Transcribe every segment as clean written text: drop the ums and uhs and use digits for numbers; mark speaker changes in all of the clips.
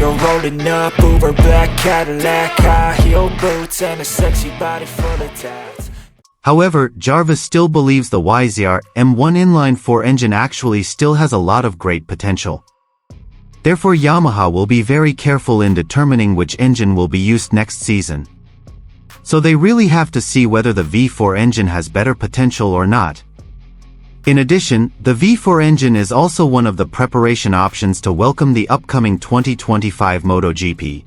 Speaker 1: You're rolling up, Uber black Cadillac, high heel boots, and a sexy body full of tats.
Speaker 2: However, Jarvis still believes the YZR M1 inline-4 engine actually still has a lot of great potential. Therefore, Yamaha will be very careful in determining which engine will be used next season. So they really have to see whether the V4 engine has better potential or not. In addition, the V4 engine is also one of the preparation options to welcome the upcoming 2025 MotoGP.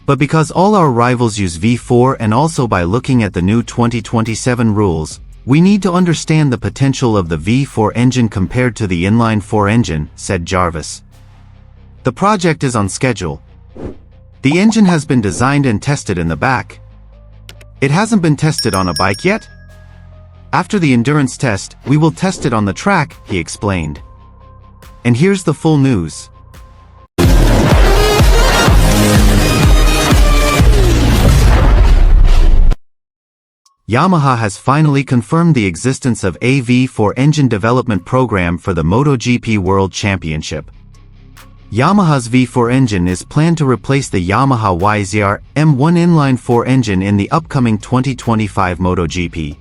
Speaker 2: But because all our rivals use V4 and also by looking at the new 2027 rules, we need to understand the potential of the V4 engine compared to the inline-4 engine, said Jarvis. The project is on schedule. The engine has been designed and tested in the back. It hasn't been tested on a bike yet? After the endurance test, we will test it on the track, he explained. And here's the full news. Yamaha has finally confirmed the existence of a V4 engine development program for the MotoGP World Championship. Yamaha's V4 engine is planned to replace the Yamaha YZR M1 inline-4 engine in the upcoming 2025 MotoGP.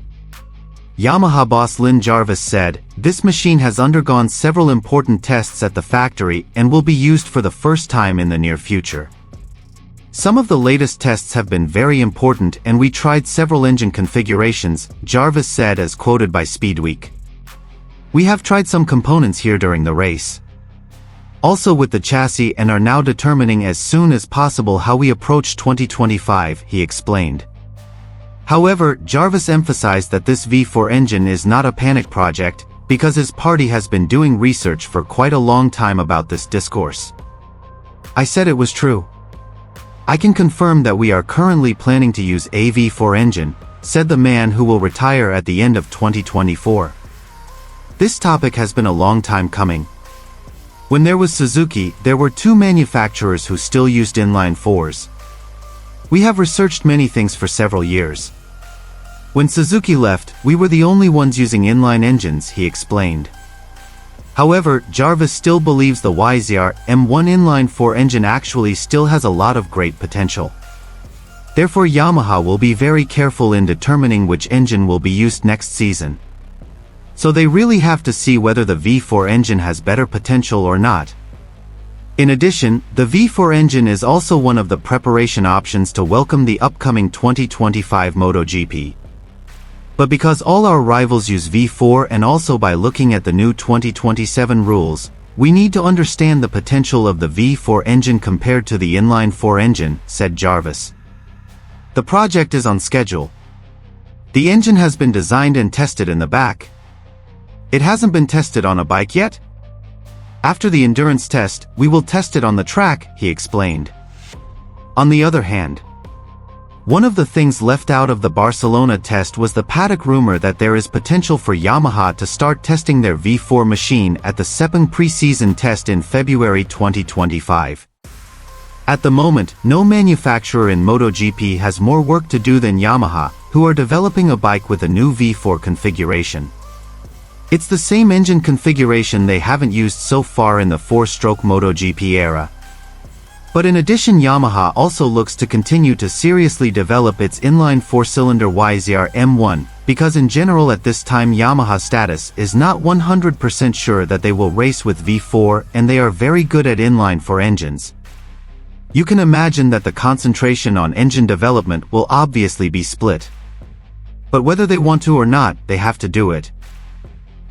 Speaker 2: Yamaha boss Lynn Jarvis said, "This machine has undergone several important tests at the factory and will be used for the first time in the near future. Some of the latest tests have been very important and we tried several engine configurations," Jarvis said as quoted by Speedweek. "We have tried some components here during the race. Also with the chassis and are now determining as soon as possible how we approach 2025, he explained. However, Jarvis emphasized that this V4 engine is not a panic project, because his party has been doing research for quite a long time about this discourse. "I said it was true. I can confirm that we are currently planning to use a V4 engine," said the man who will retire at the end of 2024. "This topic has been a long time coming. When there was Suzuki, there were two manufacturers who still used inline-4s. We have researched many things for several years. When Suzuki left, we were the only ones using inline engines," he explained. However, Jarvis still believes the YZR M1 inline-4 engine actually still has a lot of great potential. Therefore, Yamaha will be very careful in determining which engine will be used next season. So they really have to see whether the V4 engine has better potential or not. In addition, the V4 engine is also one of the preparation options to welcome the upcoming 2025 MotoGP. But because all our rivals use V4 and also by looking at the new 2027 rules, we need to understand the potential of the V4 engine compared to the inline-4 engine, said Jarvis. The project is on schedule. The engine has been designed and tested in the back. It hasn't been tested on a bike yet? After the endurance test, we will test it on the track, he explained. On the other hand, one of the things left out of the Barcelona test was the paddock rumor that there is potential for Yamaha to start testing their V4 machine at the Sepang pre-season test in February 2025. At the moment, no manufacturer in MotoGP has more work to do than Yamaha, who are developing a bike with a new V4 configuration. It's the same engine configuration they haven't used so far in the four-stroke MotoGP era. But in addition, Yamaha also looks to continue to seriously develop its inline four-cylinder YZR M1, because in general at this time Yamaha's status is not 100% sure that they will race with V4 and they are very good at inline-4 engines. You can imagine that the concentration on engine development will obviously be split. But whether they want to or not, they have to do it.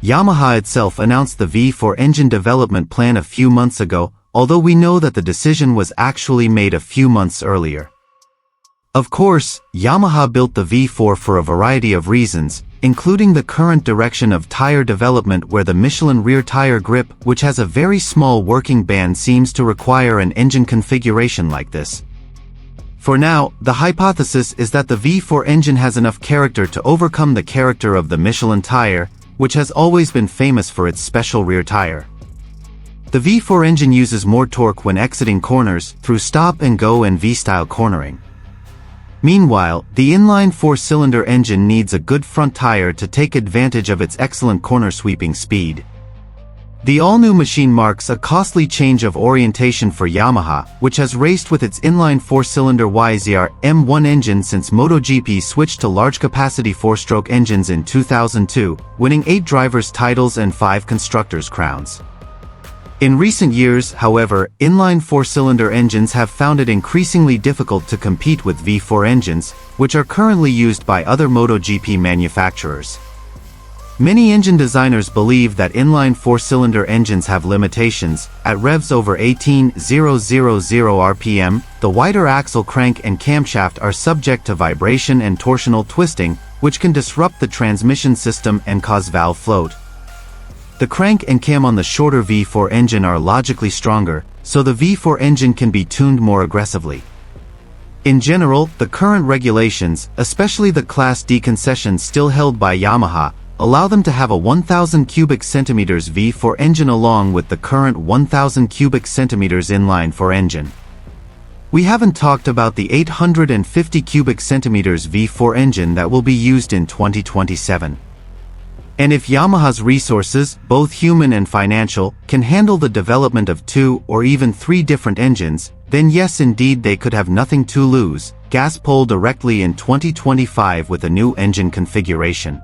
Speaker 2: Yamaha itself announced the V4 engine development plan a few months ago, although we know that the decision was actually made a few months earlier. Of course, Yamaha built the V4 for a variety of reasons, including the current direction of tire development where the Michelin rear tire grip, which has a very small working band, seems to require an engine configuration like this. For now, the hypothesis is that the V4 engine has enough character to overcome the character of the Michelin tire, which has always been famous for its special rear tire. The V4 engine uses more torque when exiting corners through stop-and-go and V-style cornering. Meanwhile, the inline four-cylinder engine needs a good front tire to take advantage of its excellent corner sweeping speed. The all-new machine marks a costly change of orientation for Yamaha, which has raced with its inline four-cylinder YZR M1 engine since MotoGP switched to large-capacity four-stroke engines in 2002, winning 8 drivers' titles and 5 constructors' crowns. In recent years, however, inline four-cylinder engines have found it increasingly difficult to compete with V4 engines, which are currently used by other MotoGP manufacturers. Many engine designers believe that inline four-cylinder engines have limitations. At revs over 18,000 RPM, the wider axle crank and camshaft are subject to vibration and torsional twisting, which can disrupt the transmission system and cause valve float. The crank and cam on the shorter V4 engine are logically stronger, so the V4 engine can be tuned more aggressively. In general, the current regulations, especially the Class D concessions still held by Yamaha, allow them to have a 1,000 cubic centimeters V4 engine along with the current 1,000 cubic centimeters inline four engine. We haven't talked about the 850 cubic centimeters V4 engine that will be used in 2027. And if Yamaha's resources, both human and financial, can handle the development of 2 or even 3 different engines, then yes indeed they could have nothing to lose. Gas pole directly in 2025 with a new engine configuration.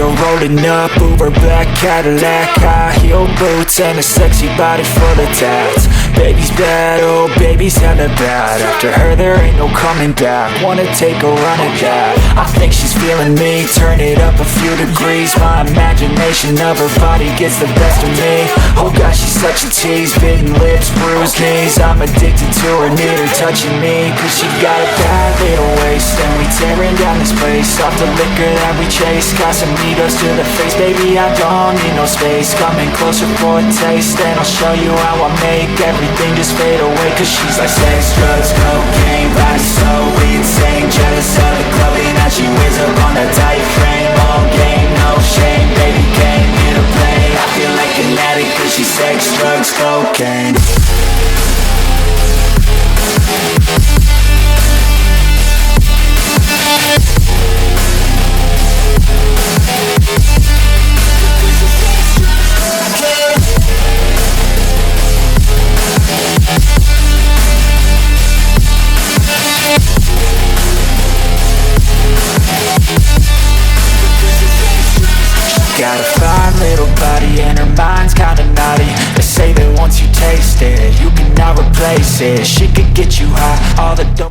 Speaker 1: Rolling up, Uber black Cadillac, high heel boots and a sexy body full of tats. Baby's bad, oh baby's hella bad. After her there ain't no coming back. Wanna take a run at that. I think she's feeling me, turn it up a few degrees. My imagination of her body gets the best of me. Oh gosh, she's such a tease, bitten lips, bruised knees. I'm addicted to her, need her touching me, cause she got a bad little waist. And we tearing down this place, off the liquor that we chase. Casamigos to the face, baby I don't need no space. Coming closer for a taste, and I'll show you how I make everything just fade away. Cause she's like sex, drugs, cocaine, body so insane. Jealous of the clothing that she wears up on that tight frame. All game, no shame, baby came here to play. I feel like an addict cause she's sex, drugs, cocaine. Got a fine little body and her mind's kinda naughty. They say that once you taste it, you cannot replace it. She could get you high, all the dope